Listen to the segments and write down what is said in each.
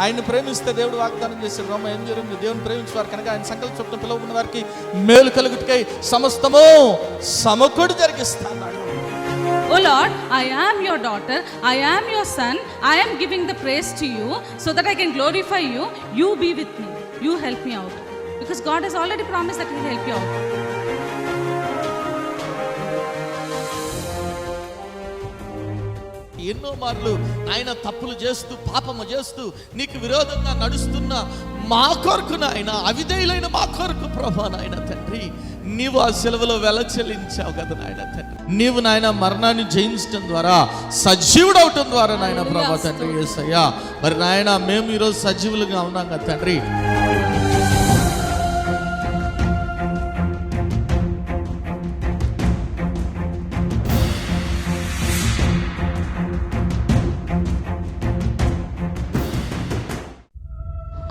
ఆయన్ని ప్రేమిస్తే దేవుడు వాగ్దానం చేశాడు. రోమ ఏం జరిగింది? దేవుని ప్రేమించేవారు కనుక ఆయన సంకల్ప చొప్పున పిలువబడిన వారికి మేలు కలుగుటకై సమస్తము సమకూడి జరిగిస్తాడు. Oh Lord, I am your daughter, I am your son, I am giving the praise to you so that I can glorify you. You be with me, you help me out, because God has already promised that He will help you out. ఎన్నో మార్లు ఆయన తప్పులు చేస్తూ పాపము చేస్తూ నీకు విరోధంగా నడుస్తున్న మా కొరకు నాయన, అవిధేయులైన మా కొరకు ప్రభా నాయన తండ్రి, నీవు ఆ సెలవులో వెల చెల్లించావు కదా నాయన తండ్రి. నీవు నాయన మరణాన్ని జయించడం ద్వారా, సజీవుడు అవటం ద్వారా నాయన ప్రభా తండ్రి యేసయ్యా, మరి నాయన మేము ఈరోజు సజీవులుగా ఉన్నాం కదా తండ్రి.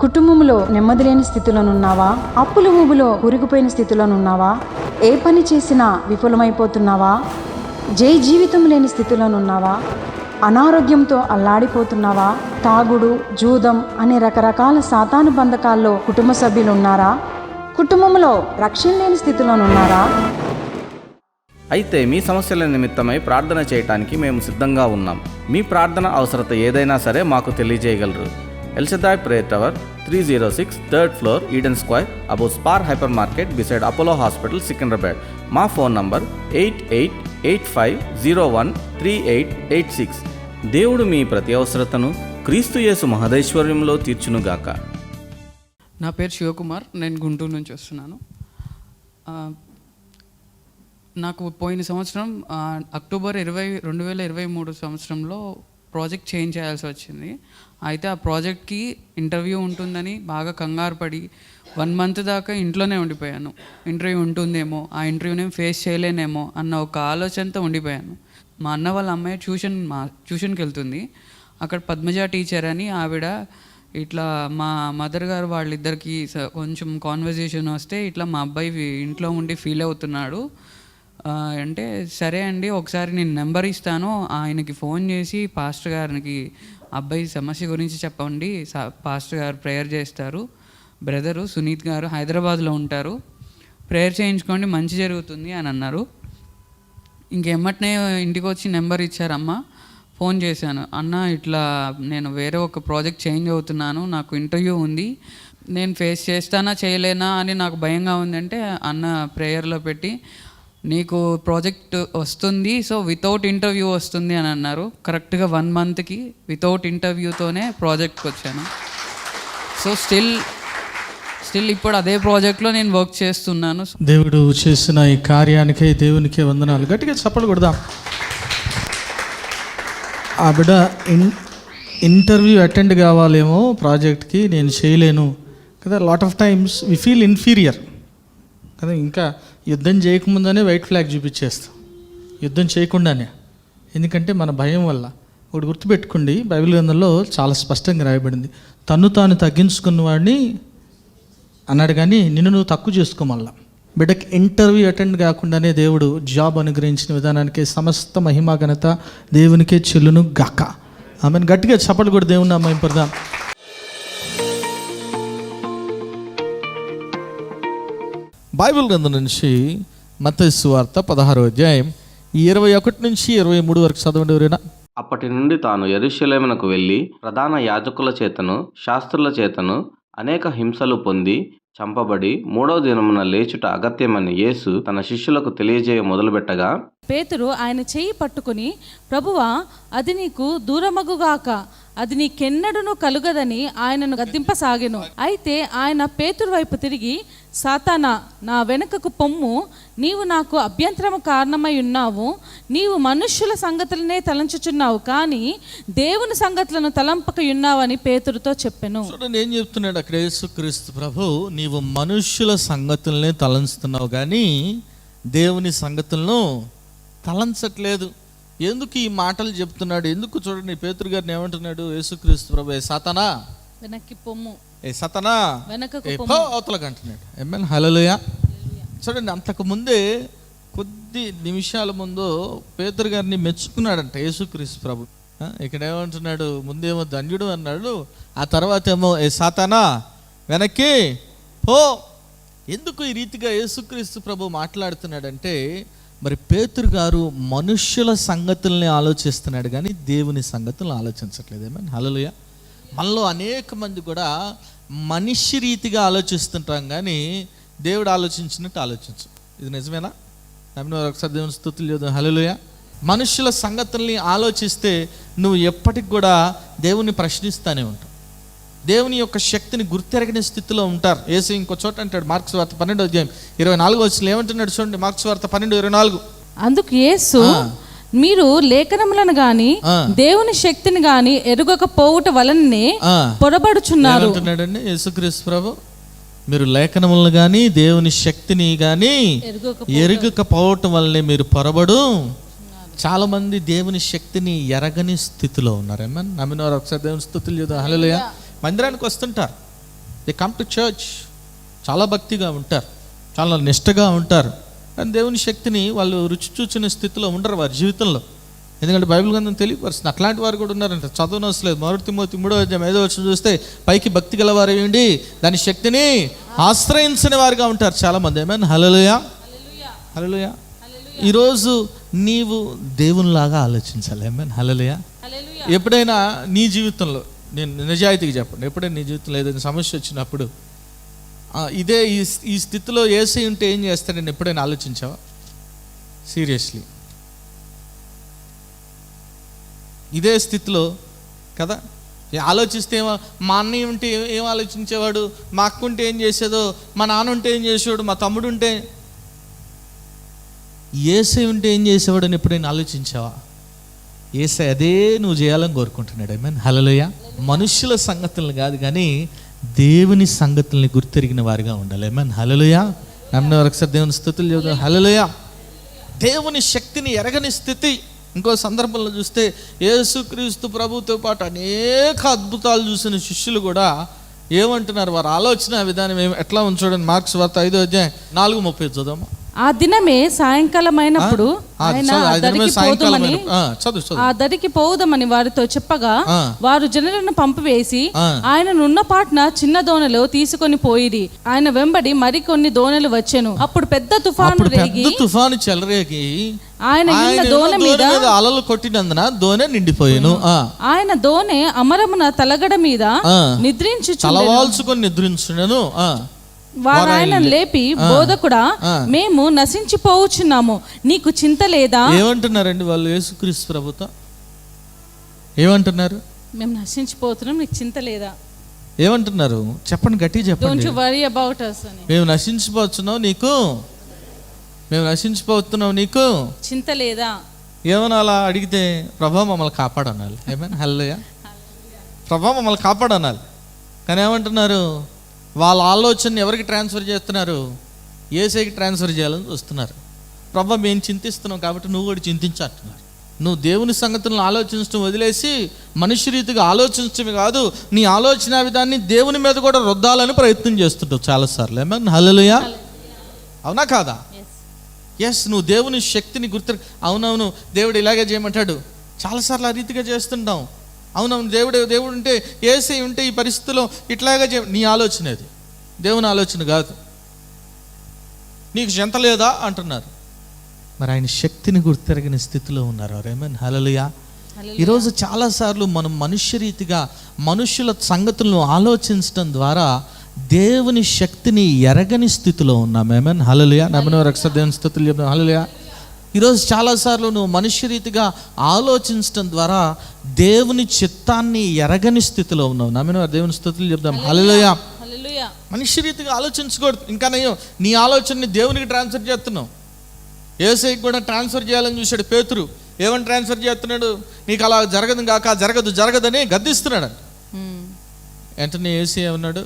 కుటుంబంలో నెమ్మది లేని స్థితిలోనున్నావా? అప్పుల ఊబిలో కూరుకుపోయిన స్థితిలోనున్నావా? ఏ పని చేసినా విఫలమైపోతున్నావా? జీవితం లేని స్థితిలోనున్నావా? అనారోగ్యంతో అల్లాడిపోతున్నావా? తాగుడు, జూదం అనే రకరకాల సాతాను బంధకాల్లో కుటుంబ సభ్యులు ఉన్నారా? కుటుంబంలో రక్షణ లేని స్థితిలోనున్నారా? అయితే మీ సమస్యల నిమిత్తమై ప్రార్థన చేయటానికి మేము సిద్ధంగా ఉన్నాం. మీ ప్రార్థన అవసరత ఏదైనా సరే మాకు తెలియజేయగలరు. El Shaddai Prayer Tower, 306 3rd floor, Eden Square, above Spar Hypermarket, beside Apollo Hospital, Secunderabad. మా ఫోన్ నంబర్ 8885013886. దేవుడు మీ ప్రతి అవసరతను క్రీస్తు యేసు మహదైశ్వర్యంలో తీర్చునుగాక. నా పేరు శివకుమార్, నేను గుంటూరు నుంచి వస్తున్నాను. నాకు పోయిన సంవత్సరం అక్టోబర్ 2023 సంవత్సరంలో ప్రాజెక్ట్ చేంజ్ చేయాల్సి వచ్చింది. అయితే ఆ ప్రాజెక్ట్కి ఇంటర్వ్యూ ఉంటుందని బాగా కంగారు పడి 1 month దాకా ఇంట్లోనే ఉండిపోయాను. ఇంటర్వ్యూ ఉంటుందేమో, ఆ ఇంటర్వ్యూని ఫేస్ చేయలేనేమో అన్న ఒక ఆలోచనతో ఉండిపోయాను. మా అన్న వాళ్ళ అమ్మాయి ట్యూషన్కి వెళ్తుంది. అక్కడ పద్మజ టీచర్ అని ఆవిడ ఇట్లా మా మదర్ గారు వాళ్ళిద్దరికి కొంచెం కాన్వర్జేషన్ వస్తే, ఇట్లా మా అబ్బాయి ఇంట్లో ఉండి ఫీల్ అవుతున్నాడు అంటే, సరే అండి ఒకసారి నేను నెంబర్ ఇస్తాను, ఆయనకి ఫోన్ చేసి పాస్టర్ గారికి అబ్బాయి సమస్య గురించి చెప్పండి, పాస్టర్ గారు ప్రేయర్ చేస్తారు, బ్రదరు సునీత్ గారు హైదరాబాద్లో ఉంటారు, ప్రేయర్ చేయించుకోండి మంచి జరుగుతుంది అని అన్నారు. ఇంకెమ్మటనే ఇంటికి వచ్చి నెంబర్ ఇచ్చారమ్మ. ఫోన్ చేశాను, అన్న ఇట్లా నేను వేరే ఒక ప్రాజెక్ట్ చేంజ్ అవుతున్నాను, నాకు ఇంటర్వ్యూ ఉంది, నేను ఫేస్ చేస్తానా చేయలేనా అని నాకు భయంగా ఉందంటే, అన్న ప్రేయర్లో పెట్టి నీకు ప్రాజెక్ట్ వస్తుంది, సో వితౌట్ ఇంటర్వ్యూ వస్తుంది అని అన్నారు. కరెక్ట్గా 1 monthకి వితౌట్ ఇంటర్వ్యూతోనే ప్రాజెక్ట్కి వచ్చాను. సో స్టిల్ ఇప్పుడు అదే ప్రాజెక్ట్లో నేను వర్క్ చేస్తున్నాను. దేవుడు చేసిన ఈ కార్యానికే దేవునికే వందనాలు. గట్టిగా చప్పట్లు కొడదాం. ఆ బిడ్డ ఇంటర్వ్యూ అటెండ్ కావాలేమో ప్రాజెక్ట్కి, నేను చేయలేను కదా. Lot of times we feel inferior కదా. ఇంకా యుద్ధం చేయకముందనే వైట్ ఫ్లాగ్ చూపించేస్తాం, యుద్ధం చేయకుండానే. ఎందుకంటే మన భయం వల్ల. ఒకటి గుర్తుపెట్టుకోండి, బైబిల్ గ్రంథంలో చాలా స్పష్టంగా రాయబడింది, తన్ను తాను తగ్గించుకున్న వాడిని అన్నాడు, కానీ నిన్ను నువ్వు తక్కువ చేసుకోమల్లా. బిడ్డకి ఇంటర్వ్యూ అటెండ్ కాకుండానే దేవుడు జాబ్ అనుగ్రహించిన విధానానికి సమస్త మహిమా ఘనత దేవునికే చెల్లును గాక. ఆమెను గట్టిగా చప్పట్లు కూడా దేవుని నామం పడదాం. బైబిల్ గ్రంథం నుంచి మత్తయి సువార్త 16వ అధ్యాయం 21 నుంచి 23 వరకు చదవండి ఎవరైనా. అప్పటి నుండి తాను యెరూషలేమునకు వెళ్ళి ప్రధాన యాజకుల చేతను శాస్త్రుల చేతను అనేక హింసలు పొంది చంపబడి 3వ దినమున లేచుట అగత్యమని యేసు తన శిష్యులకు తెలియజేయ మొదలుపెట్టగా, పేతురు ఆయన చెయ్యి పట్టుకుని, ప్రభువా అది నీకు దూరమగుగాక, అది నీకెన్నడూను కలుగదని ఆయనను గద్దింపసాగెను. అయితే ఆయన పేతురు వైపు తిరిగి, సాతానా, నా వెనుకకు పొమ్ము, నీవు నాకు అభ్యంతరము కారణమై ఉన్నావు, నీవు మనుష్యుల సంగతులనే తలంచుచున్నావు, కానీ దేవుని సంగతులను తలంపకయున్నావని పేతురుతో చెప్పెను. చూడండి ఏం చెప్తున్నాడు అక్కడ యేసుక్రీస్తు ప్రభు, నీవు మనుష్యుల సంగతులనే తలంచుతున్నావు కానీ దేవుని సంగతులను తలంచట్లేదు. ఎందుకు ఈ మాటలు చెప్తున్నాడు? ఎందుకు? చూడండి పేతురు గారిని ఏమంటున్నాడు యేసుక్రీస్తు ప్రభు, ఏ సాతానా వెనక్కి పొమ్ము, ఏ సాతానా వెనకకు అవతలకు అంటున్నాడు. ఏమేన్ హల్లెలూయా. చూడండి అంతకు ముందే కొద్ది నిమిషాల ముందు పేతురు గారిని మెచ్చుకున్నాడంట యేసుక్రీస్తు ప్రభు. ఇక్కడ ఏమంటున్నాడు, ముందేమో ధన్యుడు అన్నాడు, ఆ తర్వాత ఏమో ఏ సాతానా వెనక్కి పో. ఎందుకు ఈ రీతిగా యేసుక్రీస్తు ప్రభు మాట్లాడుతున్నాడంటే, మరి పేతురు గారు మనుష్యుల సంగతుల్ని ఆలోచిస్తున్నాడు కానీ దేవుని సంగతులను ఆలోచించట్లేదు. ఏమని హల్లెలూయా. మనలో అనేక మంది కూడా మనిషి రీతిగా ఆలోచిస్తుంటాం కానీ దేవుడు ఆలోచించినట్టు ఆలోచించు. ఇది నిజమేనా? నమ్మిన ఒకసారి దేవుని స్తుతులు చేద్దాం. హల్లెలూయా. మనుషుల సంగతుల్ని ఆలోచిస్తే నువ్వు ఎప్పటికి కూడా దేవుని ప్రశ్నిస్తూనే ఉంటావు. దేవుని యొక్క శక్తిని గుర్తెరగని స్థితిలో ఉంటారు. యేసు ఇంకో చోట అంటాడు, మార్క్స్ వార్త 12:24 ఏమంటున్నాడు చూడండి. మార్క్స్ వార్త 12:24. అందుకు యేసు, మీరు లేఖనములను గాని దేవుని శక్తిని గాని ఎరుగకపోవుట వలననే పొరబడుచున్నారు అంటున్నాడండి యేసుక్రీస్తు ప్రభు. మీరు లేఖనములను కానీ దేవుని శక్తిని కానీ ఎరుగకపోవటం వల్లనే మీరు పొరబడు. చాలా మంది దేవుని శక్తిని ఎరగని స్థితిలో ఉన్నారు. ఏమన్నా నమ్మిన వారు ఒకసారి దేవుని స్తుతులు చేద్దాం. హల్లెలూయా. మందిరానికి వస్తుంటారు, దే కమ్ టు చర్చ్, చాలా భక్తిగా ఉంటారు, చాలా నిష్టగా ఉంటారు, కానీ దేవుని శక్తిని వాళ్ళు రుచి చూచిన స్థితిలో ఉండరు వారి జీవితంలో. ఎందుకంటే బైబిల్ గ్రంథం తెలియపరుస్తుంది. అట్లాంటి వారు కూడా ఉన్నారంట. చదవనవసలేదు. 1 తిమోతి 3:5 చూస్తే పైకి భక్తి గలవారు ఏంటి, దాని శక్తిని ఆశ్రయించని వారుగా ఉంటారు చాలామంది. ఏమైనా హల్లెలూయా, హల్లెలూయా. ఈరోజు నీవు దేవునిలాగా ఆలోచించాలి. ఏమైనా హల్లెలూయా. ఎప్పుడైనా నీ జీవితంలో, నేను నిజాయితీగా చెప్పండి, ఎప్పుడైనా నీ జీవితంలో ఏదైనా సమస్య వచ్చినప్పుడు ఇదే ఈ స్థితిలో యేసయ్య ఉంటే ఏం చేస్తాడని ఎప్పుడైనా ఆలోచించావా? సీరియస్లీ ఇదే స్థితిలో కదా ఆలోచిస్తే మా అన్నయ్య ఉంటే ఏం ఆలోచించేవాడు, మా అక్క ఉంటే ఏం చేసేదో, మా నాన్న ఉంటే ఏం చేసేవాడు, మా తమ్ముడు ఉంటే, యేసయ్య ఉంటే ఏం చేసేవాడు అని ఎప్పుడైనా ఆలోచించావా? యేసయ్య అదే నువ్వు చేయాలని కోరుకుంటున్నాడు. ఆమేన్ హల్లెలూయా. మనుషుల సంగతులను కాదు కానీ దేవుని సంగతుల్ని గుర్తెరిగిన వారిగా ఉండాలి. ఆమేన్ హల్లెలూయా. నమ్మిన వారికి ఒకసారి దేవుని స్తుతులు చెబుదాం. హల్లెలూయా. దేవుని శక్తిని ఎరగని స్థితి. ఇంకో సందర్భంలో చూస్తే యేసుక్రీస్తు ప్రభుతో పాటు అనేక అద్భుతాలు చూసిన శిష్యులు కూడా ఏమంటున్నారు, వారి ఆలోచన విధానం ఎట్లా ఉంచోడండి. మార్క్స్ వార్త 5:4-30 చూద్దాము. ఆ దినమే సాయంకాలం అయినప్పుడు ఆ దరికి పోవుదమని వారితో చెప్పగా వారు జనులను పంపివేసి ఆయన ఉన్న పాటున చిన్న దోణలో తీసుకొని పోయిరి. ఆయన వెంబడి మరికొన్ని దోణలు వచ్చెను. అప్పుడు పెద్ద తుఫాను చెలరేగి ఆయన దోణి మీద అలలు కొట్టినందున దోణె నిండిపోయాను. ఆయన దోణె అమరమున తలగడ మీద నిద్రించి తలవాల్చుకొని నిద్రించును. వారు ఆయన లేపి, బోధకుడా, మేము నశించిపోవచ్చున్నాము, నీకు చింత లేదా? ఏమంటున్నారండి వాళ్ళు యేసుక్రీస్తు ప్రభుతో? ఏమంటున్నారు? మేము నశించిపోతున్నాం, నీకు చింత లేదా? ఏమంటున్నారు చెప్పండి, గట్టిగా చెప్పండి. Don't you worry about us అని. మేము నశించిపోతున్నాం, నీకు చింత లేదా? ఏమన్నా అలా అడిగితే ప్రభా మమ్మల్ని కాపాడనాలి. ఏమైనా హల్లెలూయా. ప్రభా మమ్మల్ని కాపాడనాలి. కానీ ఏమంటున్నారు, వాళ్ళ ఆలోచన ఎవరికి ట్రాన్స్ఫర్ చేస్తున్నారు? యేసయ్యకి ట్రాన్స్ఫర్ చేయాలని చూస్తున్నారు. ప్రభా మేము చింతిస్తున్నాం కాబట్టి నువ్వు కూడా చింతించంటున్నారు. నువ్వు దేవుని సంగతులను ఆలోచించడం వదిలేసి మనుష్య రీతిగా ఆలోచించడమే కాదు, నీ ఆలోచన విధాన్ని దేవుని మీద కూడా రుద్దాలని ప్రయత్నం చేస్తుంటావు చాలాసార్లు. ఏమన్నా హల్లెలూయా. అవునా కాదా? ఎస్, నువ్వు దేవుని శక్తిని అవునవును దేవుడు ఇలాగే చేయమంటాడు. చాలాసార్లు ఆ రీతిగా చేస్తుంటాం. అవునవును దేవుడు ఉంటే, యేసయ్య ఉంటే ఈ పరిస్థితిలో ఇట్లాగా నీ ఆలోచన అది, దేవుని ఆలోచన కాదు. నీకు చింత లేదా అంటున్నారు. మరి ఆయన శక్తిని గుర్తెరగిన స్థితిలో ఉన్నారు. ఆమేన్ హల్లెలూయా. ఈరోజు చాలాసార్లు మనం మనుష్య రీతిగా మనుషుల సంగతులను ఆలోచించడం ద్వారా దేవుని శక్తిని ఎరగని స్థితిలో ఉన్నాం. ఆమేన్ హల్లెలూయా. నమ్మిన వారు ఒకసారి దేవుని స్తుతులు చెప్తాం. హల్లెలూయా. ఈరోజు చాలాసార్లు నువ్వు మనుష్య రీతిగా ఆలోచించడం ద్వారా దేవుని చిత్తాన్ని ఎరగని స్థితిలో ఉన్నావు. నమ్మిన వారు దేవుని స్తుతులు చెప్తాం. హల్లెలూయా. మనుష్య రీతిగా ఆలోచించకూడదు. ఇంకా నీ ఆలోచనని దేవునికి ట్రాన్స్ఫర్ చేస్తున్నావు. యేసయ్యకి కూడా ట్రాన్స్ఫర్ చేయాలని చూశాడు పేతురు. ఏమని ట్రాన్స్ఫర్ చేస్తున్నాడు? నీకు అలా జరగదని గద్దిస్తున్నాడు. వెంటనే యేసయ్య ఏమన్నాడు?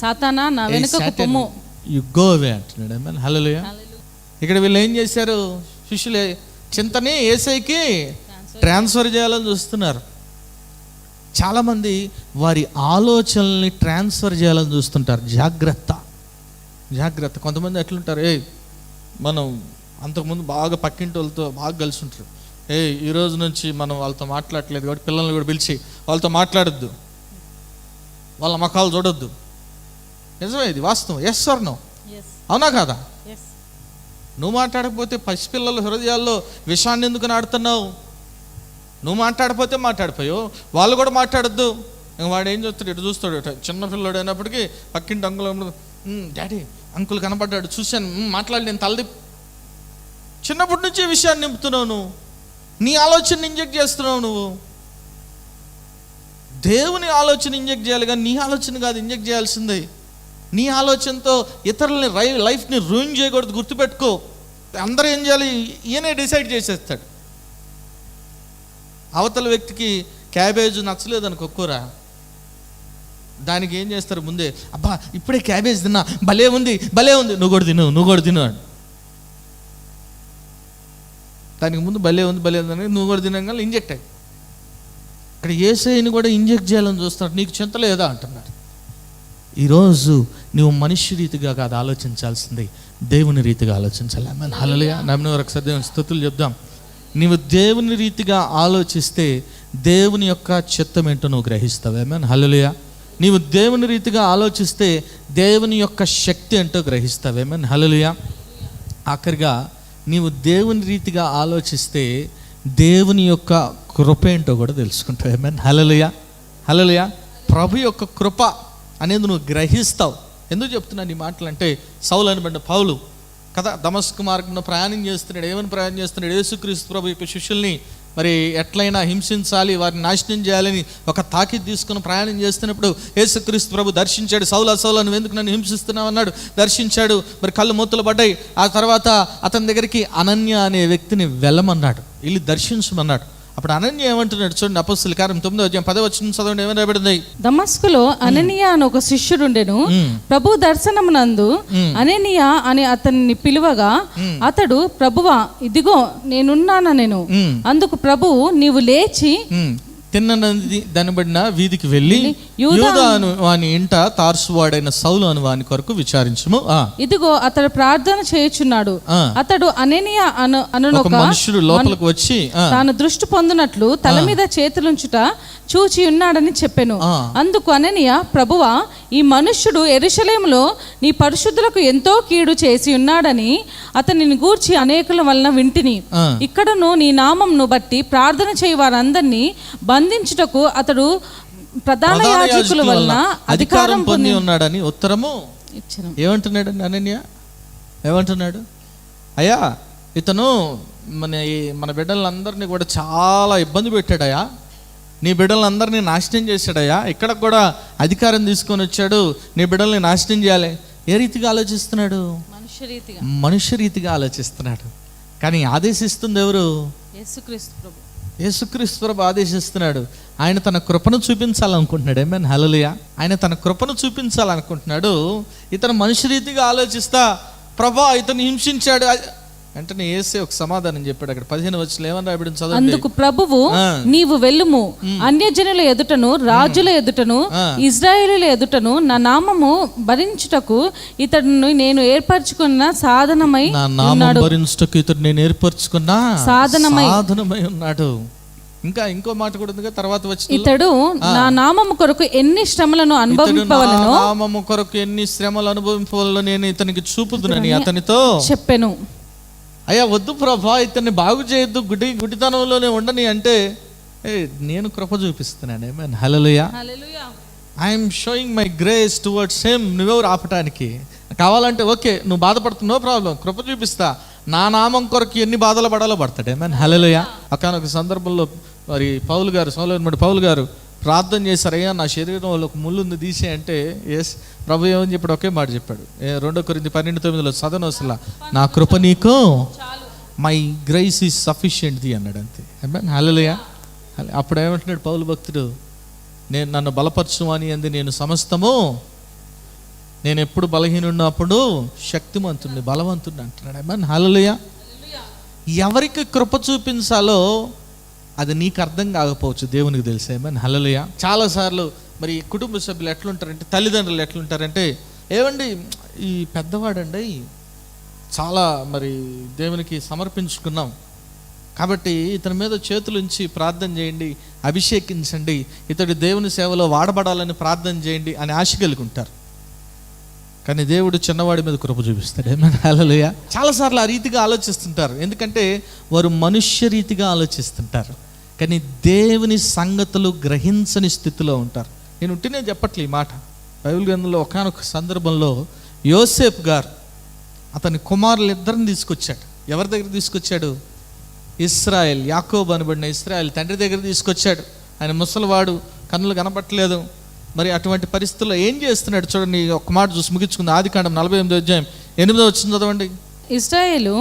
సాతానా నా వెనుకకు పొమ్ము, యు గో అవే అంటున్నాడు. ఆమేన్ హల్లెలూయా. ఇక్కడ వీళ్ళు ఏం చేశారు? శిష్యులే చింతని యేసయ్యకి ట్రాన్స్ఫర్ చేయాలని చూస్తున్నారు. చాలామంది వారి ఆలోచనల్ని ట్రాన్స్ఫర్ చేయాలని చూస్తుంటారు. జాగ్రత్త. కొంతమంది ఎట్లుంటారు, మనం అంతకుముందు బాగా పక్కింటి వాళ్ళతో బాగా కలిసి ఉంటారు. ఈ రోజు నుంచి మనం వాళ్ళతో మాట్లాడట్లేదు కాబట్టి పిల్లల్ని కూడా పిలిచి వాళ్ళతో మాట్లాడొద్దు, వాళ్ళ ముఖాలు చూడొద్దు. నిజమే, ఇది వాస్తవం. Yes or no? అవునా కాదా? నువ్వు మాట్లాడకపోతే పసిపిల్లల హృదయాల్లో విషాన్ని ఎందుకు నాడుతున్నావు? నువ్వు మాట్లాడకపోతే మాట్లాడిపోయావు, వాళ్ళు కూడా మాట్లాడొద్దు. వాడు ఏం చూస్తాడు, ఇటు చూస్తాడు. చిన్న పిల్లడు అయినప్పటికీ పక్కింటి అంకుల్, డాడీ అంకుల్ కనపడ్డాడు, చూశాను, మాట్లాడి, నేను తలది. చిన్నప్పటి నుంచి విషయాన్ని నింపుతున్నావు నువ్వు, నీ ఆలోచన ఇంజెక్ట్ చేస్తున్నావు నువ్వు. దేవుని ఆలోచన ఇంజెక్ట్ చేయాలి కానీ నీ ఆలోచన కాదు ఇంజెక్ట్ చేయాల్సిందే. నీ ఆలోచనతో ఇతరులని లైఫ్ని రూయిన్ చేయకూడదు, గుర్తుపెట్టుకో. అందరూ ఏం చేయాలి, ఈయనే డిసైడ్ చేసేస్తాడు. అవతల వ్యక్తికి క్యాబేజ్ నచ్చలేదు అనుకో, కూర, దానికి ఏం చేస్తారు, ముందే అబ్బా ఇప్పుడే క్యాబేజ్ తిన్నా, భలే ఉంది నువ్వు కూడా తిను అని. దానికి ముందు భలే ఉంది అని నువ్వు కూడా తినగానే ఇంజెక్ట్ అయ్యి. ఇక్కడ యేసయ్యని కూడా ఇంజెక్ట్ చేయాలని చూస్తున్నాడు. నీకు చింత లేదా అంటున్నాడు. ఈరోజు నువ్వు మనిషి రీతిగా కాదు ఆలోచించాల్సింది, దేవుని రీతిగా ఆలోచించాలి. ఆమేన్, హల్లెలూయా. నమ్మిన వరకు సద్యం స్తుతులు చెప్దాం. నీవు దేవుని రీతిగా ఆలోచిస్తే దేవుని యొక్క చిత్తం ఏంటో నువ్వు గ్రహిస్తావు. ఆమేన్, హల్లెలూయా. నీవు దేవుని రీతిగా ఆలోచిస్తే దేవుని యొక్క శక్తి ఏంటో గ్రహిస్తావు. ఆమేన్, హల్లెలూయా. ఆఖరిగా నీవు దేవుని రీతిగా ఆలోచిస్తే దేవుని యొక్క కృప ఏంటో కూడా తెలుసుకుంటావు. ఆమేన్, హల్లెలూయా, హల్లెలూయా. ప్రభు యొక్క కృప అనేది నువ్వు గ్రహిస్తావు. ఎందుకు చెప్తున్నాను ఈ మాటలు అంటే, సౌలు అనబడిన పౌలు కదా దమస్కు మార్గంలో ప్రయాణం చేస్తున్నాడు. ఏమని ప్రయాణం చేస్తున్నాడు? యేసుక్రీస్తు ప్రభు యొక్క శిష్యుల్ని మరి ఎట్లయినా హింసించాలి, వారిని నాశనం చేయాలని ఒక తాకిద్ తీసుకుని ప్రయాణం చేస్తున్నప్పుడు యేసుక్రీస్తు ప్రభు దర్శించాడు. సౌలు నువ్వు ఎందుకు నన్ను హింసిస్తున్నావు అన్నాడు. దర్శించాడు. మరి కళ్ళు మూతలు పడ్డాయి. ఆ తర్వాత అతని దగ్గరికి అనన్య అనే వ్యక్తిని వెళ్ళమన్నాడు, వెళ్ళి దర్శించమన్నాడు. అప్పుడు అనన్య ఏమంటున్నాడు చూడండి, అపోస్తలుల కార్యం 9:10 చదవండి. ఏమని రాయబడింది? దమస్కులో అననీయ అని ఒక శిష్యుడుండెను. ప్రభు దర్శనమునందు అననీయ అని అతన్ని పిలువగా అతడు, ప్రభువా ఇదిగో నేనున్నానెను. అందుకు ప్రభువు, నీవు లేచి తిన్నది దనబడిన వీధికి వెళ్ళి యూదా అను వాని ఇంట తార్సువాడైన సౌలు అను వాని కొరకు విచారించుము. ఇదిగో అతడు ప్రార్థన చేయుచున్నాడు. అతడు అననీయ అను ఒక మనుషుడు లోపలికి వచ్చి తాను దృష్టి పొందినట్లు తల మీద చేతులుంచుట చూచి ఉన్నాడని చెప్పెను. అందుకు అననీయ, ప్రభువా ఈ మనుష్యుడు యెరూషలేములో నీ పరిశుద్ధులకు ఎంతో కీడు చేసి ఉన్నాడని అతనిని గూర్చి అనేకుల వలన వింటిని. ఇక్కడను నీ నామంను బట్టి ప్రార్థన చేయి వారందరినీ బంధించుటకు అతడు ప్రధాన యాజకుల వలన అధికారం పొంది ఉన్నాడని ఉత్తరము ఇచ్చాను. ఏమంటున్నాడు అనన్య? ఏమంటున్నాడు? అయ్యా ఇతను మన బిడ్డలందరినీ కూడా చాలా ఇబ్బంది పెట్టాడయ్యా, నీ బిడ్డలందరినీ నాశనం చేశాడయ్యా, ఇక్కడ కూడా అధికారం తీసుకొని వచ్చాడు, నీ బిడ్డల్ని నాశనం చేయాలి. ఏ రీతిగా ఆలోచిస్తున్నాడు? మనుష్య రీతిగా ఆలోచిస్తున్నాడు. కానీ ఆదేశిస్తుంది ఎవరు? యేసుక్రీస్తు ప్రభు ఆదేశిస్తున్నాడు. ఆయన తన కృపను చూపించాలనుకుంటున్నాడు. ఆమేన్, హల్లెలూయా. ఆయన తన కృపను చూపించాలనుకుంటున్నాడు. ఇతను మనుష్య రీతిగా ఆలోచిస్తా, ప్రభా ఇతను హింసించాడు అంటే యేసే ఒక సమాధానం చెప్పాడు. అక్కడ 15 వచనం ఏమని రాయబడింది చదవండి. అందుకు ప్రభువు, నీవు వెళ్ళుము, అన్యజనుల ఎదుటను రాజుల ఎదుటను ఇజ్రాయేలుల ఎదుటను నా నామము భరించుటకు ఇతడును నేను ఏర్పరచుకున్న సాధనమై ఉన్నాడు. నేను ఏర్పరచుకున్న సాధనమై ఉన్నాడు. ఇంకా ఇంకో మాట కూడా ఉంది తర్వాత వచ్చి, ఇతడు నా నామము కొరకు ఎన్ని శ్రమలను అనుభవింపవలెనో, నామము కొరకు ఎన్ని శ్రమలు అనుభవింపవలెనో నేను ఇతనికి చూపుదునని అతనితో చెప్పెను. అయ్యా వద్దు ప్రభా, ఇతన్ని బాగు చేయొద్దు, గుడితనంలోనే ఉండని అంటే నేను కృప చూపిస్తున్నాను. Amen, hallelujah. I'm showing my grace towards him. నువ్వెవరు ఆపటానికి? కావాలంటే ఓకే, నువ్వు బాధపడుతున్నావు, ప్రాబ్లం, కృప చూపిస్తా. నా నామం కొరకు ఎన్ని బాధలు పడాలో పడతాడు. ఆమేన్, హల్లెలూయా. ఒక సందర్భంలో మరి పౌలు గారు ప్రార్థన చేశారు, అయ్యా నా శరీరంలో ఒక ముళ్ళు ఉంది తీసే అంటే, ఎస్ ప్రభు ఏమని చెప్పాడు? ఒకే మాట చెప్పాడు. 2 కొరింథీ 12:9 చదవనవసలా, నా కృప నీకు, my grace is sufficient the అన్నాడు, అంతే. ఆమేన్, హల్లెలూయా. అప్పుడు ఏమంటున్నాడు పౌలు భక్తుడు? నన్ను బలపరచు అని అంది నేను సమస్తము, నేను ఎప్పుడు బలహీనున్నప్పుడు శక్తిమంతుడిని, బలవంతుడిని అంటున్నాడు. ఆమేన్, హల్లెలూయా. ఎవరికి కృప చూపించాలో అది నీకు అర్థం కాకపోవచ్చు, దేవునికి తెలిసే. ఆమేన్, హల్లెలూయా. చాలాసార్లు మరి కుటుంబ సభ్యులు ఎట్లుంటారంటే, తల్లిదండ్రులు ఎట్లుంటారంటే, ఏమండి ఈ పెద్దవాడండి చాలా మరి దేవునికి సమర్పించుకున్నాం, కాబట్టి ఇతని మీద చేతులుంచి ప్రార్థన చేయండి, అభిషేకించండి, ఇతడు దేవుని సేవలో వాడబడాలని ప్రార్థన చేయండి అని ఆశ కలిగి ఉంటారు. కానీ దేవుడు చిన్నవాడి మీద కృప చూపిస్తాడు. ఏమైనా హల్లెలూయా. చాలాసార్లు ఆ రీతిగా ఆలోచిస్తుంటారు, ఎందుకంటే వారు మనుష్య రీతిగా ఆలోచిస్తుంటారు, కానీ దేవుని సంగతులు గ్రహించని స్థితిలో ఉంటారు. నేను ఉంటేనే చెప్పట్లే ఈ మాట. బైబిల్ గ్రంథంలో ఒకానొక సందర్భంలో యోసేపు గారు అతని కుమారులు ఇద్దరిని తీసుకొచ్చాడు. ఎవరి దగ్గర తీసుకొచ్చాడు? ఇస్రాయేల్, యాకోబు అనబడిన ఇస్రాయేల్ తండ్రి దగ్గర తీసుకొచ్చాడు. ఆయన ముసలివాడు, కన్నులు కనపట్టలేదు. మరి అటువంటి పరిస్థితుల్లో ఏం చేస్తున్నాడు చూడండి. ఒక మాట చూసి ముగించుకుంది. ఆదికాండం 48:8 చదవండి. ఇశ్రాయేలు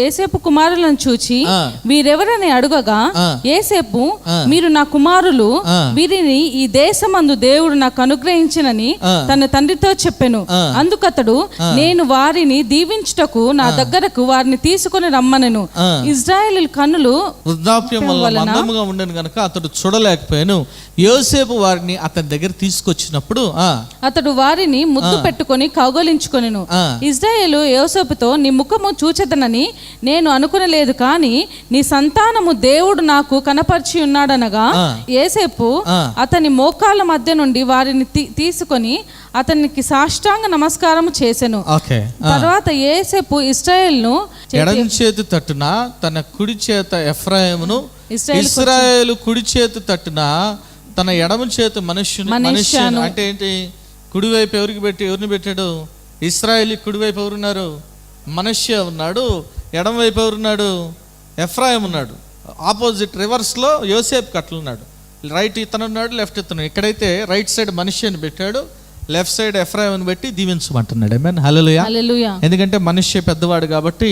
ఏసేపు కుమారులను చూచి వీరెవరని అడుగగా, ఏసేపు మీరు నా కుమారులు, వీరిని ఈ దేశమందు దేవుడు నాకు అనుగ్రహించినని తన తండ్రితో చెప్పెను. అందుకతడు నేను వారిని దీవించుటకు నా దగ్గరకు వారిని తీసుకుని రమ్మనెను. ఇశ్రాయేలు కన్నులు వృద్ధాప్యం వల్ల మందముగా ఉండను కనుక అతడు చూడలేకపోయాను. యోసేపు వారిని అతని దగ్గర తీసుకొచ్చినప్పుడు అతడు వారిని ముద్దు పెట్టుకొని కౌగలించుకొనెను. ఇశ్రాయేలు యోసేపుతో నీ ముఖము చూచెదనని నేను అనుకునలేదు, కానీ నీ సంతానము దేవుడు నాకు కనపరిచి ఉన్నాడనగా, యోసేపు అతని మోకాళ్ళ మధ్య నుండి వారిని తీసుకొని అతనికి సాష్టాంగ నమస్కారం చేసెను. తర్వాత యోసేపు ఇశ్రాయేలును ఎడమ చేతి తట్టున తన కుడి చేత ఎఫ్రాయిమును, ఇశ్రాయేలు కుడి చేతి తట్టున తన ఎడమ చేతి మనుష్యును. అంటే ఏంటి? కుడివైపు ఎవరిని పెట్టాడు? ఇశ్రాయేలు కుడివైపు ఎవరున్నారు? మనష్య ఉన్నాడు. ఎడమ వైపు ఎవరున్నాడు? ఎఫ్రాయిం ఉన్నాడు. ఆపోజిట్ రివర్స్లో యోసేపు కట్లున్నాడు. రైట్ ఇతను ఉన్నాడు, లెఫ్ట్ ఇతను. ఇక్కడైతే రైట్ సైడ్ మనుష్యని పెట్టాడు, లెఫ్ట్ సైడ్ ఎఫ్రాయిం పెట్టి దీవించమంటున్నాడు. ఆమేన్ హల్లెలూయా. ఎందుకంటే మనుష్య పెద్దవాడు కాబట్టి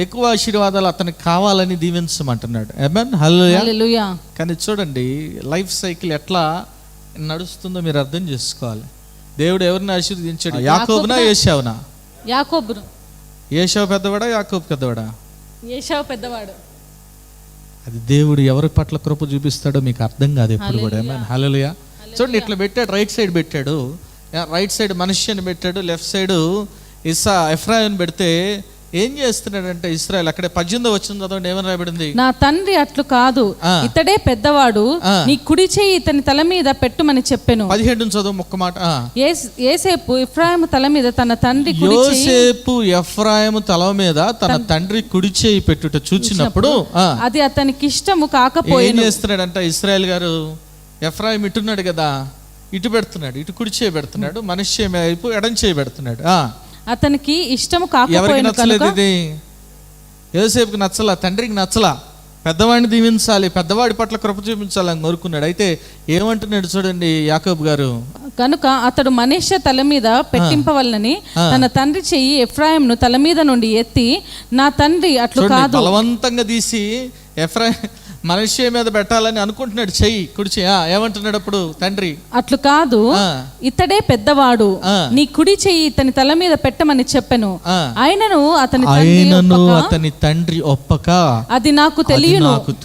ఎక్కువ ఆశీర్వాదాలు అతనికి కావాలని దీవించమంటున్నాడు. ఆమేన్ హల్లెలూయా. కానీ చూడండి లైఫ్ సైకిల్ ఎట్లా నడుస్తుందో మీరు అర్థం చేసుకోవాలి. దేవుడు ఎవరిని ఆశీర్వదించాడు? యాకోబునా ఏశావునా? యాకోబును. ఏశావు పెద్దవాడా యాకోబు పెద్దవాడా? ఏశావు పెద్దవాడు. అది దేవుడు ఎవరి పట్ల కృప చూపిస్తాడో మీకు అర్థం కాదు ఎప్పుడు కూడా. ఆమేన్ హల్లెలూయా. చూడండి ఇట్లా పెట్టాడు, రైట్ సైడ్ పెట్టాడు, రైట్ సైడ్ మనుష్యని పెట్టాడు, లెఫ్ట్ సైడ్ ఎఫ్రాయిం పెడితే ఏం చేస్తున్నాడంటే ఇశ్రాయేల్ అక్కడే 18 వచ్చింది చదవండి. ఏమని రాబడింది? నా తండ్రి అట్లు కాదు, ఇతడే పెద్దవాడు, నీ కుడి చేయి ఇతని తల మీద పెట్టుమని చెప్పెను. 17 చదువు ఒక్క మాట. యోసేపు ఎఫ్రాయిము తల మీద తన తండ్రి యోసేపు ఎఫ్రాయిము తల మీద తన తండ్రి కుడి చేయి పెట్టుట చూచినప్పుడు అది అతనికి ఇష్టము కాకపోయింది. ఏం చేస్తున్నాడంట ఇశ్రాయేల్ గారు? ఎఫ్రాయిం ఇటున్నాడు కదా, ఇటు పెడుతున్నాడు, ఇటు కుడి చేయి పెడుతున్నాడు, మనుష్య వైపు ఎడం చేయి పెడుతున్నాడు. అతనికి ఇష్టము కాకపోయిన కనుక ఇది యోసేపుకి నచ్చలా, తండ్రికి నచ్చలా. పెద్దవాడిని దీవించాలి, పెద్దవాడి పట్ల కృప చూపించాలని కోరుకున్నాడు. అయితే ఏమంటున్నాడు చూడండి యాకోబు గారు, కనుక అతడు మనుష్య తల మీద పెట్టింపవలనని తన తండ్రి చెయ్యి ఎఫ్రాయిమును తల మీద నుండి ఎత్తి, నా తండ్రి అట్లు కాదు, బలవంతంగా తీసి ఎఫ్రాయిం మనుష్య మీద పెట్టాలని అనుకుంటున్నాడు చెయ్యి, కుడి చెయ్యి. ఏమంటున్నాడు అప్పుడు తండ్రి? అట్లు కాదు, ఇతడే పెద్దవాడు, నీ కుడి చెయ్యి ఇతని తల మీద పెట్టమని చెప్పెను. ఆయనను అతని తండ్రి ఒప్పక, అది నాకు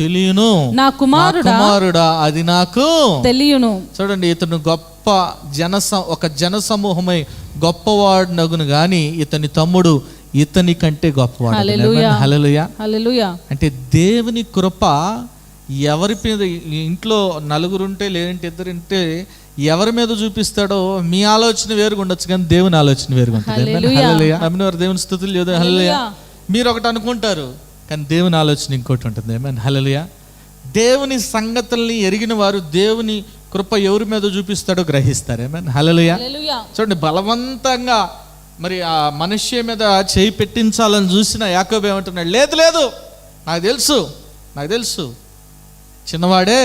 తెలియను, నా కుమారుడా అది నాకు తెలియను. చూడండి ఇతను గొప్ప ఒక జన సమూహమై గొప్పవాడు నగును గాని ఇతని తమ్ముడు ఇతని కంటే గొప్పవాడు. హల్లెలూయా. అంటే దేవుని కృప ఎవరి మీద, ఇంట్లో నలుగురుంటే లేదంటే ఇద్దరుంటే ఎవరి మీద చూపిస్తాడో మీ ఆలోచన వేరుగా ఉండొచ్చు, కానీ దేవుని ఆలోచన వేరుగా ఉంటుంది. దేవుని స్తుతులు లేదు. హల్లెలూయా. మీరు ఒకటి అనుకుంటారు, కానీ దేవుని ఆలోచన ఇంకోటి ఉంటుంది. ఆమేన్ హల్లెలూయా. దేవుని సంగతుల్ని ఎరిగిన వారు దేవుని కృప ఎవరి మీద చూపిస్తాడో గ్రహిస్తారు. ఆమేన్ హల్లెలూయా. చూడండి బలవంతంగా మరి ఆ మనుష్య మీద చేయి పెట్టించాలని చూసిన యాకోబు ఏమంటున్నాడు? లేదు, నాకు తెలుసు చిన్నవాడే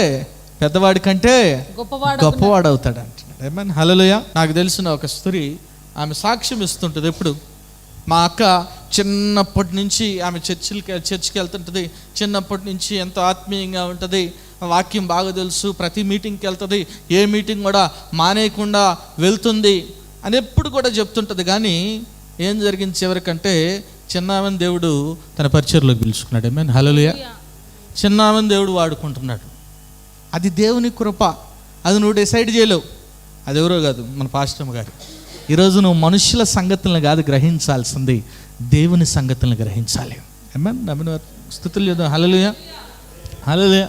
పెద్దవాడి కంటే గొప్పవాడు అవుతాడు అంటున్నాడు. ఆమేన్ హల్లెలూయా. నాకు తెలిసిన ఒక స్త్రీ, ఆమె సాక్ష్యం ఇస్తుంటుంది ఎప్పుడు. మా అక్క చిన్నప్పటి నుంచి ఆమె చర్చికి వెళ్తుంటుంది, చిన్నప్పటి నుంచి ఎంతో ఆత్మీయంగా ఉంటుంది, వాక్యం బాగా తెలుసు, ప్రతి మీటింగ్కి వెళ్తుంది, ఏ మీటింగ్ కూడా మానేయకుండా వెళ్తుంది అని ఎప్పుడు కూడా చెప్తుంటుంది. కానీ ఏం జరిగింది చివరికంటే చిన్నామని దేవుడు తన పరిచర్లోకి పిలుచుకున్నాడు. ఆమేన్ హల్లెలూయా. చిన్నామని దేవుడు వాడుకుంటున్నాడు. అది దేవుని కృప, అది నువ్వు డిసైడ్ చేయలేవు. అది ఎవరో కాదు, మన పాస్టర్ గారు. ఈరోజు నువ్వు మనుషుల సంగతులను కాదు గ్రహించాల్సింది, దేవుని సంగతులను గ్రహించాలి. ఆమేన్. స్తుతులు చేద్దాం. హల్లెలూయా, హల్లెలూయా.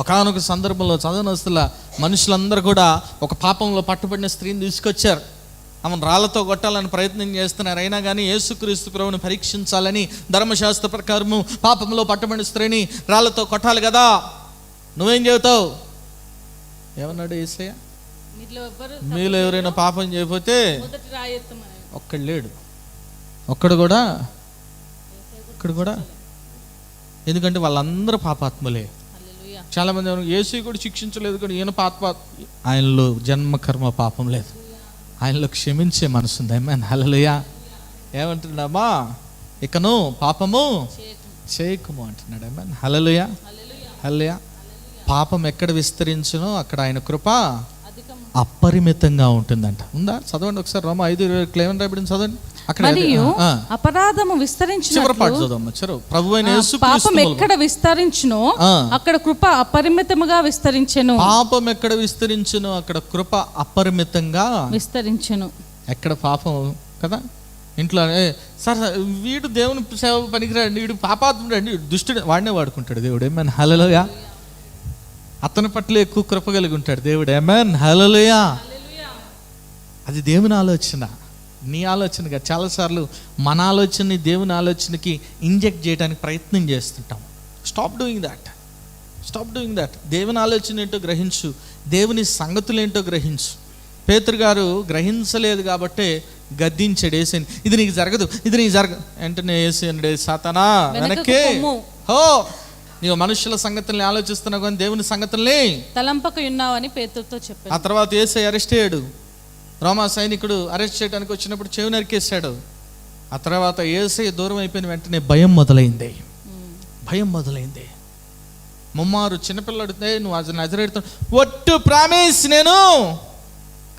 ఒకానొక సందర్భంలో చదవనస్తుల మనుషులందరూ కూడా ఒక పాపంలో పట్టుబడిన స్త్రీని తీసుకొచ్చారు. ఆమెను రాళ్లతో కొట్టాలని ప్రయత్నం చేస్తున్నారు. అయినా కానీ యేసుక్రీస్తు ప్రభువుని పరీక్షించాలని ధర్మశాస్త్ర ప్రకారము పాపంలో పట్టుబడిన స్త్రీని రాళ్లతో కొట్టాలి కదా. నువ్వేం చెబుతావు? ఏమన్నాడు యేసయ్య? మీలో ఎవరైనా పాపం చేయకపోతే ఒక్కడు లేడు, ఒక్కడు కూడా. ఎందుకంటే వాళ్ళందరూ పాపాత్ములే. చాలామంది యేసు కూడా శిక్షించలేదు కానీ ఈయన ఆయనలో జన్మ కర్మ పాపం లేదు, ఆయనలో క్షమించే మనసు ఉంది. ఆమేన్, హల్లెలూయా. ఏమంటున్నామా? ఇకను పాపము చేయకుము అంటున్నాడు. ఆమేన్, హల్లెలూయా, హల్లెలూయా. పాపం ఎక్కడ విస్తరించునో అక్కడ ఆయన కృప అపరిమితంగా ఉంటుందంట. ఉందా? చదవండి ఒకసారి. రోమా 5:20 ఏమని రాయబడింది చదవండి. మరియు అపరాధము విస్తరించినట్లు పాపం ఎక్కడ విస్తరించునో అక్కడ కృప అపరిమితముగా విస్తరించెను. పాపం ఎక్కడ విస్తరించునో అక్కడ కృప అపరిమితంగా విస్తరించెను. ఎక్కడ పాపం కదా ఇంట్లో సార్ వీడు దేవుని సేవ పనికిరాడు, వీడు పాపాత్ముడు అండి, దుష్టుడు, వాడినే వాడుకుంటాడు దేవుడు. ఆమేన్, హల్లెలూయా. అతని పట్ల ఎక్కువ కృప కలిగి ఉంటాడు దేవుడు. ఆమేన్, హల్లెలూయా. అది దేవుని ఆలోచన, నీ ఆలోచనగా. చాలాసార్లు మన ఆలోచనని దేవుని ఆలోచనకి ఇంజెక్ట్ చేయడానికి ప్రయత్నం చేస్తుంటాం. Stop doing that. దేవుని ఆలోచన ఏంటో గ్రహించు, దేవుని సంగతులు ఏంటో గ్రహించు. పేతురు గారు గ్రహించలేదు కాబట్టే గద్దించాడు యేసుని. ఇది నీకు జరగదు, ఇది నీకు జరగదు. వెంటనే యేసు అన్నాడు, సాతానా వెనక్కి హో, నీవు మనుషుల సంగతుల్ని ఆలోచిస్తున్నావు కానీ దేవుని సంగతుల్ని తలంపక ఉన్నావని పేతురుతో చెప్పాడు. ఆ తర్వాత యేసు అరెస్ట్ అయ్యాడు. రోమా సైనికుడు అరెస్ట్ చేయడానికి వచ్చినప్పుడు చెవి నరికేశాడు. ఆ తర్వాత యేసయ్య దూరం అయిపోయిన వెంటనే భయం మొదలైంది. ముమ్మారు చిన్నపిల్లడు నువ్వు అది నజరేడుతావు, ఒట్టు ప్రామిస్ నేను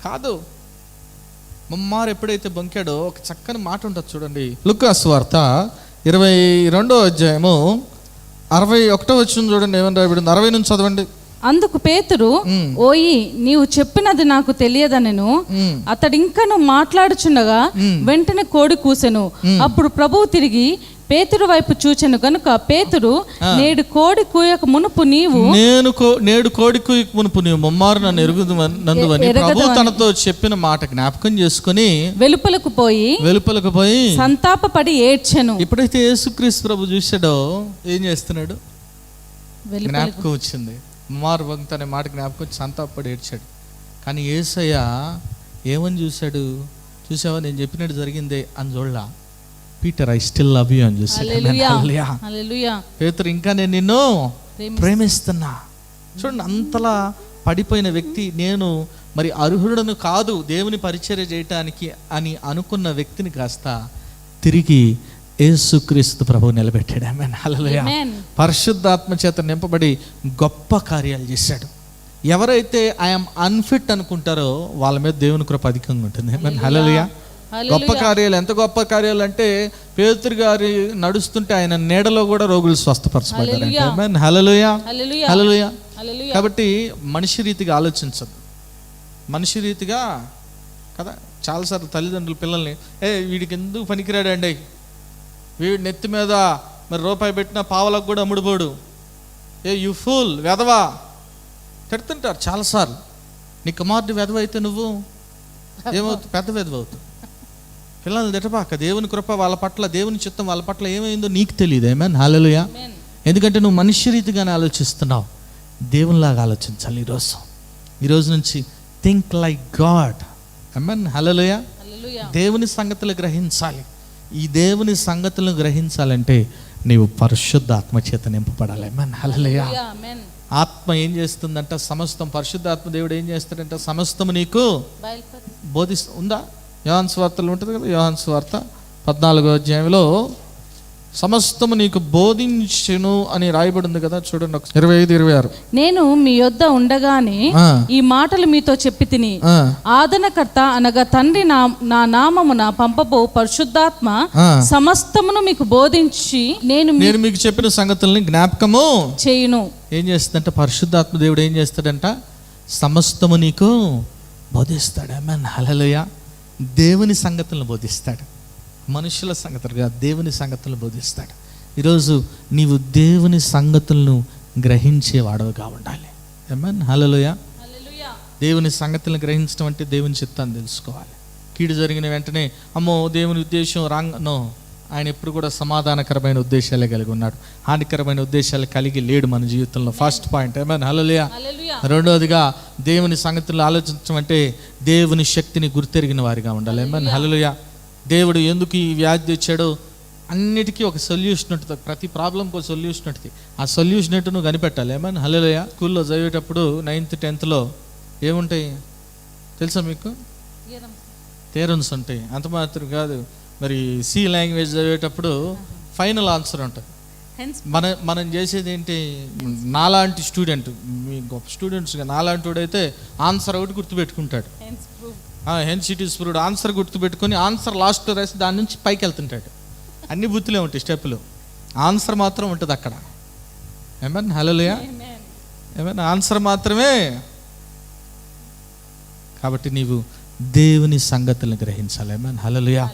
కాదు. ముమ్మారు ఎప్పుడైతే బొంకాడో ఒక చక్కని మాట ఉంటుంది చూడండి. లూకా సువార్త 22 61 వచ్చింది చూడండి. ఏమని రాయబడింది? 60 నుంచి చదవండి. అందుకు పేతురు, ఓయి నీవు చెప్పినది నాకు తెలియదనెను. అతడింకను మాట్లాడుచుండగా వెంటనే కోడి కూసెను. అప్పుడు ప్రభువు తిరిగి పేతురు వైపు చూచెను గనుక పేతురు, నేడు కోడి కూయక మునుపు నీవు ముమ్మారు నన్ను ఎరుగుదువని ప్రభువు తనతో చెప్పిన మాట జ్ఞాపకం చేసుకుని వెలుపలకు పోయి సంతాపపడి ఏడ్చెను. ఎప్పుడైతే యేసుక్రీస్తు ప్రభు చూశాడో ఏం చేస్తున్నాడు? జ్ఞాపకం వచ్చింది. ముమ్మారు భక్తి అనే మాట జ్ఞాపకం వచ్చి సంతాపడి ఏడ్చాడు. కానీ యేసయ్య ఏమని చూశాడు? చూసావా నేను చెప్పినట్టు జరిగిందే అని చూడలా. Peter, I still love you అని చూశాడు. పేతురు, ఇంకా నేను నిన్ను ప్రేమిస్తున్నా. చూడండి, అంతలా పడిపోయిన వ్యక్తి, నేను మరి అర్హుడను కాదు దేవుని పరిచర్య చేయటానికి అని అనుకున్న వ్యక్తిని కాస్త తిరిగి యేసుక్రీస్తు ప్రభువు నిలబెట్టాడు. ఆమేన్, హల్లెలూయా. పరిశుద్ధాత్మ చేత నింపబడి గొప్ప కార్యాలు చేశాడు. ఎవరైతే ఐఎమ్ అన్ఫిట్ అనుకుంటారో వాళ్ళ మీద దేవుని కృప అధికంగా ఉంటుంది. ఆమేన్, హల్లెలూయా. గొప్ప కార్యాలు, ఎంత గొప్ప కార్యాలు అంటే పేతురు గారి నడుస్తుంటే ఆయన నీడలో కూడా రోగులు స్వస్థపరచబడ్డారు. ఆమేన్, హల్లెలూయా, హల్లెలూయా. కాబట్టి మనిషి రీతిగా ఆలోచించదు, మనిషి రీతిగా కదా. చాలాసార్లు తల్లిదండ్రులు పిల్లల్ని వీడికి ఎందుకు పనికిరాడండి, వీడి నెత్తి మీద మరి రూపాయి పెట్టిన పావలకు కూడా అమ్ముడుపోడు, యు ఫూల్ వెధవా తిడుతుంటారు చాలాసార్లు. నీ కుమారుడు వెధవ అయితే నువ్వు ఏమవుతుంది? పెద్ద వెధవ అవుతుంది. పిల్లల్ని తిట్టబాక. దేవుని కృప వాళ్ళ పట్ల, దేవుని చిత్తం వాళ్ళ పట్ల ఏమైందో నీకు తెలియదు. ఆమేన్, హల్లెలూయా. ఎందుకంటే నువ్వు మనిషి రీతిగానే ఆలోచిస్తున్నావు, దేవునిలాగా ఆలోచించాలి. ఈరోజు నుంచి థింక్ లైక్ గాడ్. ఆమేన్, హల్లెలూయా. దేవుని సంగతులు గ్రహించాలి. ఈ దేవుని సంగతులను గ్రహించాలంటే నీవు పరిశుద్ధాత్మ చేత నింపబడాలి. ఆమేన్, హల్లెలూయా. ఆత్మ ఏం చేస్తుందంట? సమస్తం, పరిశుద్ధాత్మ దేవుడు ఏం చేస్తాడంట? సమస్తము నీకు ఉందా? యోహాను సువార్తలో ఉంటుంది కదా, యోహాను సువార్త 14వ అధ్యాయంలో సమస్తము నీకు బోధించును అని రాయబడి ఉంది కదా. చూడండి 25-26. నేను మీ యొద్ద ఉండగానే ఈ మాటలు మీతో చెప్పి తిని ఆదరణకర్త అనగా తండ్రి నా నామమున పంపబో పరిశుద్ధాత్మ సమస్తమును మీకు బోధించి నేను మీకు చెప్పిన సంగతుల్ని జ్ఞాపకము చేయును. ఏం చేస్తుందంట? పరిశుద్ధాత్మ దేవుడు ఏం చేస్తాడంట? సమస్తము నీకు బోధిస్తాడు. ఆమేన్, హల్లెలూయా. దేవుని సంగతులను బోధిస్తాడు, మనుషుల సంగతులుగా దేవుని సంగతులను బోధిస్తాడు. ఈరోజు నీవు దేవుని సంగతులను గ్రహించేవాడవుగా ఉండాలి. ఆమేన్. హల్లెలూయా. దేవుని సంగతులను గ్రహించడం అంటే దేవుని చిత్తాన్ని తెలుసుకోవాలి. కీడు జరిగిన వెంటనే అమ్మో దేవుని ఉద్దేశం రాంగ్ నో. ఆయన ఎప్పుడు కూడా సమాధానకరమైన ఉద్దేశాలే కలిగి ఉన్నాడు, హానికరమైన ఉద్దేశాలు కలిగి లేడు మన జీవితంలో. First point. ఆమేన్. హల్లెలూయా. రెండవదిగా దేవుని సంగతులను ఆలోచించడం అంటే దేవుని శక్తిని గుర్తెరిగిన వారిగా ఉండాలి. ఆమేన్. హల్లెలూయా. దేవుడు ఎందుకు ఈ వ్యాధి తెచ్చాడో అన్నిటికీ ఒక సొల్యూషన్ ఉంటుంది, ప్రతి ప్రాబ్లంకి ఒక సొల్యూషన్ ఉంటుంది. ఆ సొల్యూషన్ ఏంటో నువ్వు కనిపెట్టాలి. ఆమేన్. హల్లెలూయా. స్కూల్లో చదివేటప్పుడు 9th 10thలో ఏముంటాయి తెలుసా మీకు? థియరమ్స్ ఉంటాయి. అంత మాత్రం కాదు, మరి సి లాంగ్వేజ్ చదివేటప్పుడు ఫైనల్ ఆన్సర్ ఉంటుంది. మనం చేసేది ఏంటి, నాలాంటి స్టూడెంట్, మీ గొప్ప స్టూడెంట్స్గా నాలాంటి వాడైతే ఆన్సర్ ఒకటి గుర్తుపెట్టుకుంటాడు. Hence it is proved. Answer గుర్తుపెట్టుకొని ఆన్సర్ లాస్ట్లో రాసి దాని నుంచి పైకి వెళ్తుంటాడు. అన్ని బుత్తులే ఉంటాయి స్టెప్పులు, ఆన్సర్ మాత్రం ఉంటుంది అక్కడ. ఏమన్నా హల్లెలూయా. ఏమన్నా ఆన్సర్ మాత్రమే. కాబట్టి నీవు దేవుని సంగతులను గ్రహించాలి. ఆమేన్. హల్లెలూయా.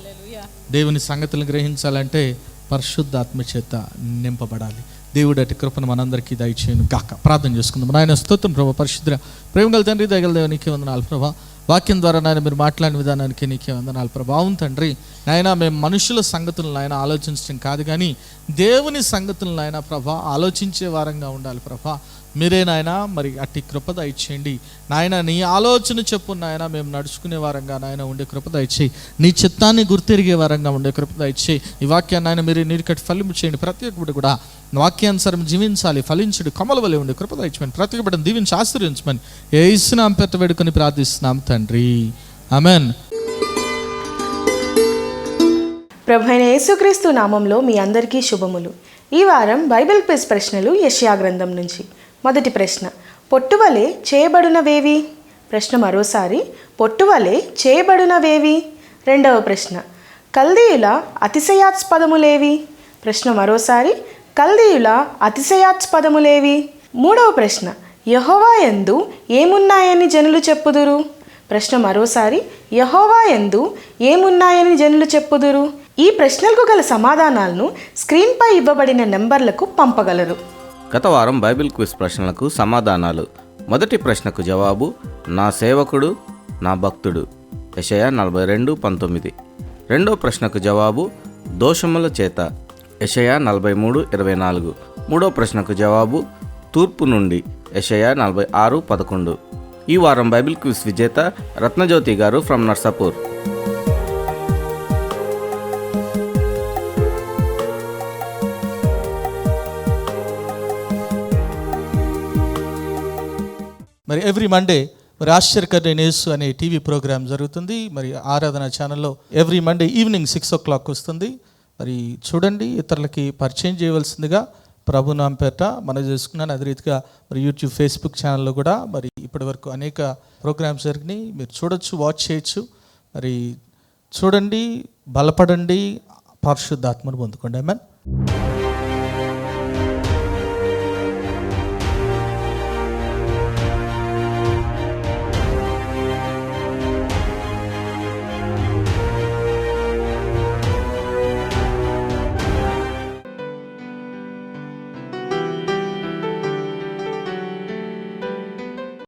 దేవుని సంగతులను గ్రహించాలంటే పరిశుద్ధాత్మ చేత నింపబడాలి. దేవుడు అటు కృపను మనందరికీ దయచేయను గాక. ప్రార్థన చేసుకుందాం. నాయన స్తోత్రం ప్రభా, పరిశుద్ధ ప్రేమగల తండ్రి, దయగల దేవ, నీకే వందనాలు ప్రభా. వాక్యం ద్వారా నాయన మీరు మాట్లాడిన విధానానికి నీకే వందనాలు ప్రభా. అవును తండ్రి, నాయన మేము మనుషుల సంగతులను ఆయన ఆలోచించడం కాదు కానీ దేవుని సంగతులను ఆయన ప్రభా ఆలోచించే వారంగా ఉండాలి ప్రభా. మీరే నాయన మరి అట్టి కృప దయచేయండి నాయన. నీ ఆలోచన చెప్పు నాయన మేము నడుచుకునే వారంగా నాయన ఉండే కృప దయచేయి. నీ చిత్తాన్ని గుర్తెరిగే వారంగా ఉండే కృప దయచేయి. ఈ వాక్యాన్ని ఆయన మీరు నీరుకట్టి ఫలింపు చేయండి. ప్రతి ఒక్కటి కూడా వాక్యానుసారం జీవించాలి, ఫలించుడు, కమల వలె ఉండే కృప దయచేయమని ప్రతి ఒక్కటి దీవించి ఆశీర్వదించమని యేసునామమున పేరట వేడుకొని ప్రార్థిస్తున్నాం తండ్రి. ఆమేన్. ప్రభువైన యేసుక్రీస్తు నామంలో మీ అందరికీ శుభములు. ఈ వారం బైబిల్ క్విజ్ ప్రశ్నలు యెషయా గ్రంథం నుంచి. మొదటి ప్రశ్న, పొట్టువలే చేయబడినవేవి? ప్రశ్న మరోసారి, పొట్టువలే చేయబడినవేవి? రెండవ ప్రశ్న, కల్దీయుల అతిశయాస్పదములేవి? ప్రశ్న మరోసారి, కల్దీయుల అతిశయాస్పదములేవి? మూడవ ప్రశ్న, యెహోవా యందు ఏమున్నాయని జనులు చెప్పుదురు? ప్రశ్న మరోసారి, యెహోవా యందు ఏమున్నాయని జనులు చెప్పుదురు? ఈ ప్రశ్నలకు గల సమాధానాలను స్క్రీన్పై ఇవ్వబడిన నెంబర్లకు పంపగలరు. గత వారం బైబిల్ క్విజ్ ప్రశ్నలకు సమాధానాలు. మొదటి ప్రశ్నకు జవాబు, నా సేవకుడు నా భక్తుడు, యెషయా 42:19. రెండో ప్రశ్నకు జవాబు, దోషముల చేత, యెషయా 43:24. మూడో ప్రశ్నకు జవాబు, తూర్పు నుండి, యెషయా 46:11. ఈ వారం బైబిల్ క్విజ్ విజేత రత్నజ్యోతి గారు ఫ్రమ్ నర్సాపూర్. మరి ఎవ్రీ మండే మరి ఆశ్చర్యకరమైన యేసు అనే టీవీ ప్రోగ్రామ్ జరుగుతుంది. మరి ఆరాధన ఛానల్లో ఎవ్రీ మండే ఈవినింగ్ 6 o'clock వస్తుంది. మరి చూడండి, ఇతరులకి పరిచయం చేయవలసిందిగా ప్రభునామ పేరట మనం చేసుకున్నాను. అదే రీతిగా మరి యూట్యూబ్, ఫేస్బుక్ ఛానల్లో కూడా మరి ఇప్పటివరకు అనేక ప్రోగ్రామ్స్ జరిగినాయి. మీరు చూడొచ్చు, వాచ్ చేయొచ్చు. మరి చూడండి, బలపడండి, పరిశుద్ధాత్మను పొందుకోండి. ఆమేన్.